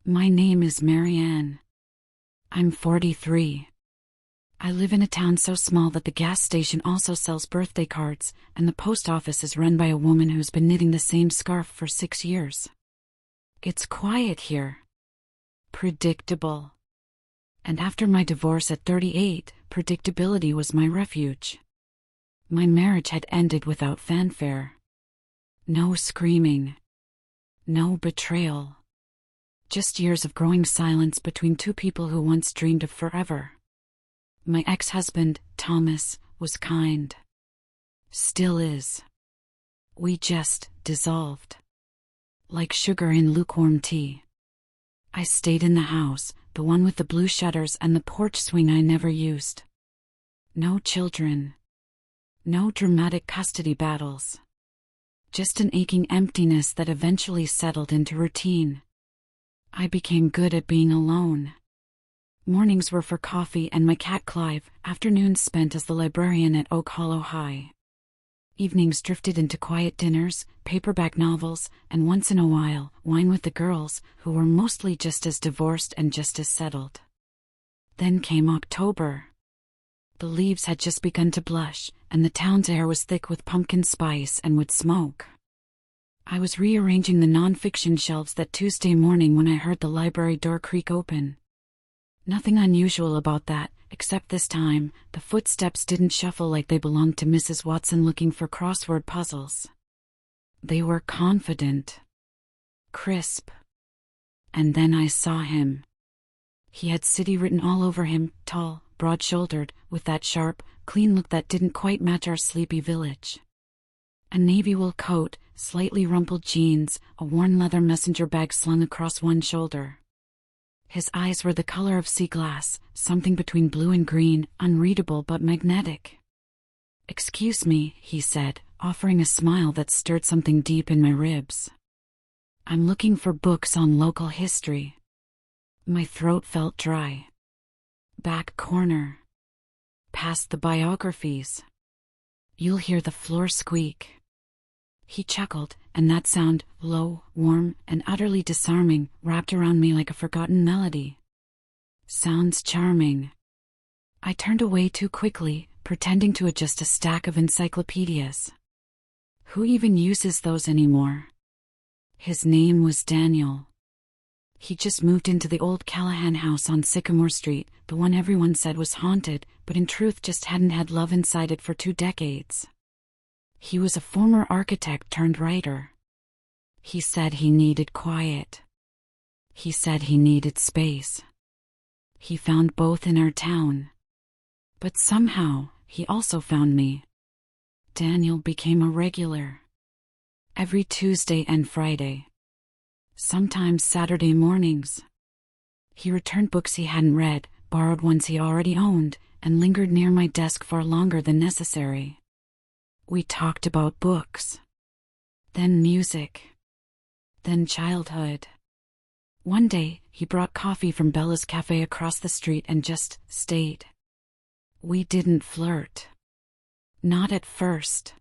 My name is Marianne. I'm 43. I live in a town so small that the gas station also sells birthday cards, and the post office is run by a woman who's been knitting the same scarf for 6 years. It's quiet here. Predictable. And after my divorce at 38, predictability was my refuge. My marriage had ended without fanfare. No screaming. No betrayal. Just years of growing silence between two people who once dreamed of forever. My ex-husband, Thomas, was kind. Still is. We just dissolved. Like sugar in lukewarm tea. I stayed in the house, the one with the blue shutters and the porch swing I never used. No children. No dramatic custody battles. Just an aching emptiness that eventually settled into routine. I became good at being alone. Mornings were for coffee and my cat Clive, afternoons spent as the librarian at Oak Hollow High. Evenings drifted into quiet dinners, paperback novels, and once in a while, wine with the girls, who were mostly just as divorced and just as settled. Then came October. The leaves had just begun to blush, and the town's air was thick with pumpkin spice and wood smoke. I was rearranging the non-fiction shelves that Tuesday morning when I heard the library door creak open. Nothing unusual about that, except this time, the footsteps didn't shuffle like they belonged to Mrs. Watson looking for crossword puzzles. They were confident. Crisp. And then I saw him. He had city written all over him, tall, broad-shouldered, with that sharp, clean look that didn't quite match our sleepy village. A navy wool coat, slightly rumpled jeans, a worn leather messenger bag slung across one shoulder. His eyes were the color of sea glass, something between blue and green, unreadable but magnetic. "Excuse me," he said, offering a smile that stirred something deep in my ribs. "I'm looking for books on local history." My throat felt dry. Back corner. Past the biographies. "You'll hear the floor squeak." He chuckled, and that sound, low, warm, and utterly disarming, wrapped around me like a forgotten melody. Sounds charming. I turned away too quickly, pretending to adjust a stack of encyclopedias. Who even uses those anymore? His name was Daniel. He just moved into the old Callahan house on Sycamore Street, the one everyone said was haunted, but in truth just hadn't had love inside it for 2 decades. He was a former architect turned writer. He said he needed quiet. He said he needed space. He found both in our town. But somehow, he also found me. Daniel became a regular. Every Tuesday and Friday. Sometimes Saturday mornings. He returned books he hadn't read, borrowed ones he already owned, and lingered near my desk far longer than necessary. We talked about books. Then music. Then childhood. One day, he brought coffee from Bella's Cafe across the street and just stayed. We didn't flirt. Not at first.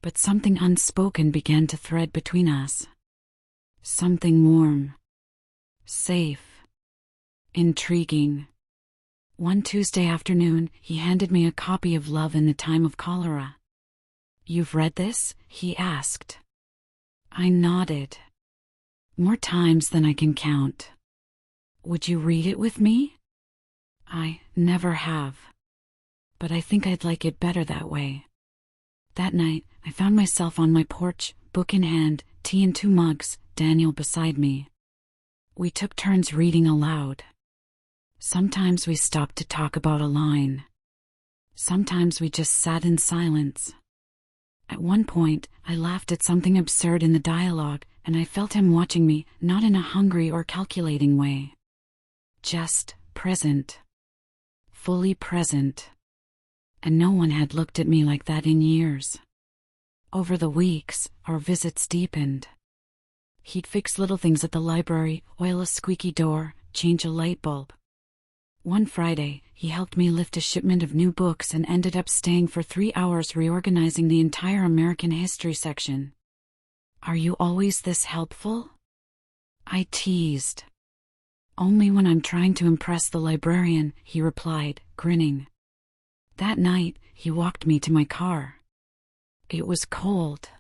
But something unspoken began to thread between us. Something warm. Safe. Intriguing. One Tuesday afternoon, he handed me a copy of Love in the Time of Cholera. "You've read this?" he asked. I nodded. "More times than I can count." "Would you read it with me?" "I never have. But I think I'd like it better that way." That night, I found myself on my porch, book in hand, tea in 2 mugs, Daniel beside me. We took turns reading aloud. Sometimes we stopped to talk about a line. Sometimes we just sat in silence. At one point, I laughed at something absurd in the dialogue, and I felt him watching me, not in a hungry or calculating way. Just present. Fully present. And no one had looked at me like that in years. Over the weeks, our visits deepened. He'd fix little things at the library, oil a squeaky door, change a light bulb. One Friday, he helped me lift a shipment of new books and ended up staying for 3 hours reorganizing the entire American history section. "Are you always this helpful?" I teased. Only when I'm trying to impress the librarian, he replied, grinning. That night, he walked me to my car. It was cold.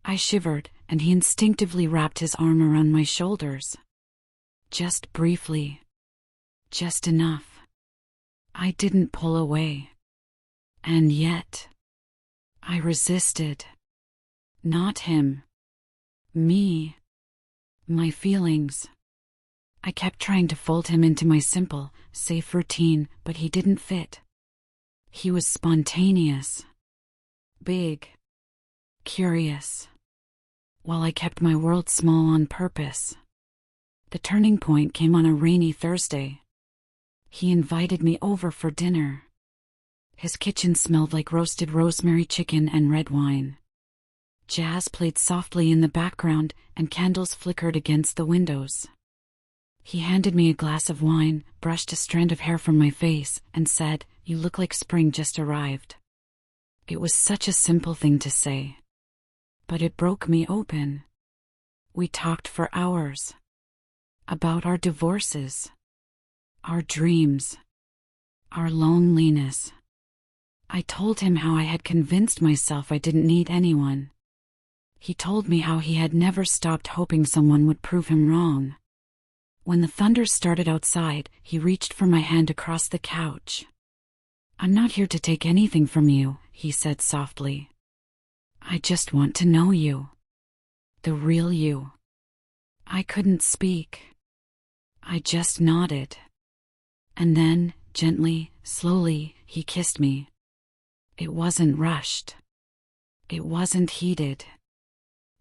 I shivered, and he instinctively wrapped his arm around my shoulders. Just briefly. Just enough. I didn't pull away. And yet, I resisted. Not him. Me. My feelings. I kept trying to fold him into my simple, safe routine, but he didn't fit. He was spontaneous. Big. Curious. While I kept my world small on purpose. The turning point came on a rainy Thursday. He invited me over for dinner. His kitchen smelled like roasted rosemary chicken and red wine. Jazz played softly in the background, and candles flickered against the windows. He handed me a glass of wine, brushed a strand of hair from my face, and said, "You look like spring just arrived." It was such a simple thing to say. But it broke me open. We talked for hours. About our divorces. Our dreams. Our loneliness. I told him how I had convinced myself I didn't need anyone. He told me how he had never stopped hoping someone would prove him wrong. When the thunder started outside, he reached for my hand across the couch. "I'm not here to take anything from you," he said softly. "I just want to know you. The real you." I couldn't speak. I just nodded. And then, gently, slowly, he kissed me. It wasn't rushed. It wasn't heated.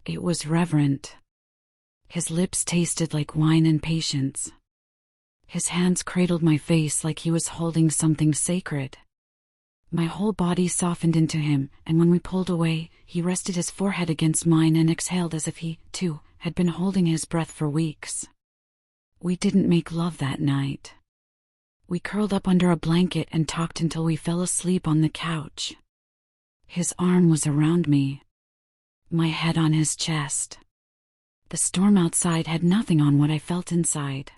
It was reverent. His lips tasted like wine and patience. His hands cradled my face like he was holding something sacred. My whole body softened into him, and when we pulled away, he rested his forehead against mine and exhaled as if he, too, had been holding his breath for weeks. We didn't make love that night. We curled up under a blanket and talked until we fell asleep on the couch. His arm was around me. My head on his chest. The storm outside had nothing on what I felt inside.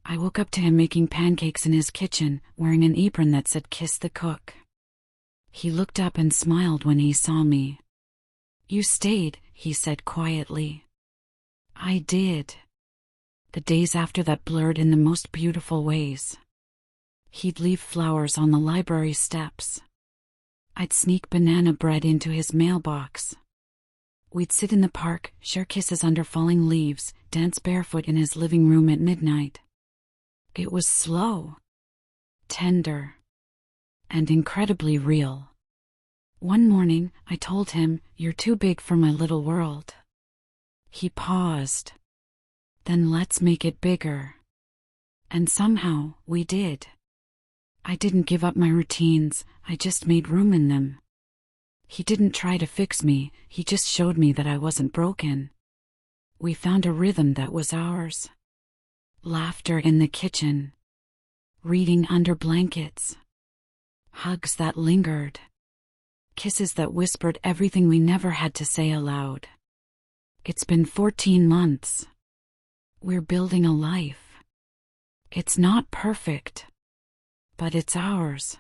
I woke up to him making pancakes in his kitchen, wearing an apron that said "Kiss the Cook." He looked up and smiled when he saw me. "You stayed," he said quietly. I did. The days after that blurred in the most beautiful ways. He'd leave flowers on the library steps. I'd sneak banana bread into his mailbox. We'd sit in the park, share kisses under falling leaves, dance barefoot in his living room at midnight. It was slow, tender, and incredibly real. One morning, I told him, "You're too big for my little world." He paused. "Then let's make it bigger." And somehow, we did. I didn't give up my routines, I just made room in them. He didn't try to fix me, he just showed me that I wasn't broken. We found a rhythm that was ours. Laughter in the kitchen. Reading under blankets. Hugs that lingered. Kisses that whispered everything we never had to say aloud. It's been 14 months. We're building a life. It's not perfect. But it's ours.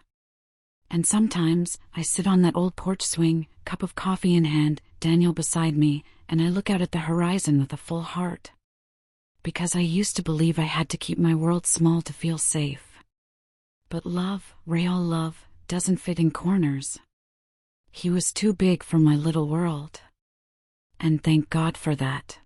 And sometimes, I sit on that old porch swing, cup of coffee in hand, Daniel beside me, and I look out at the horizon with a full heart. Because I used to believe I had to keep my world small to feel safe. But love, real love, doesn't fit in corners. He was too big for my little world. And thank God for that.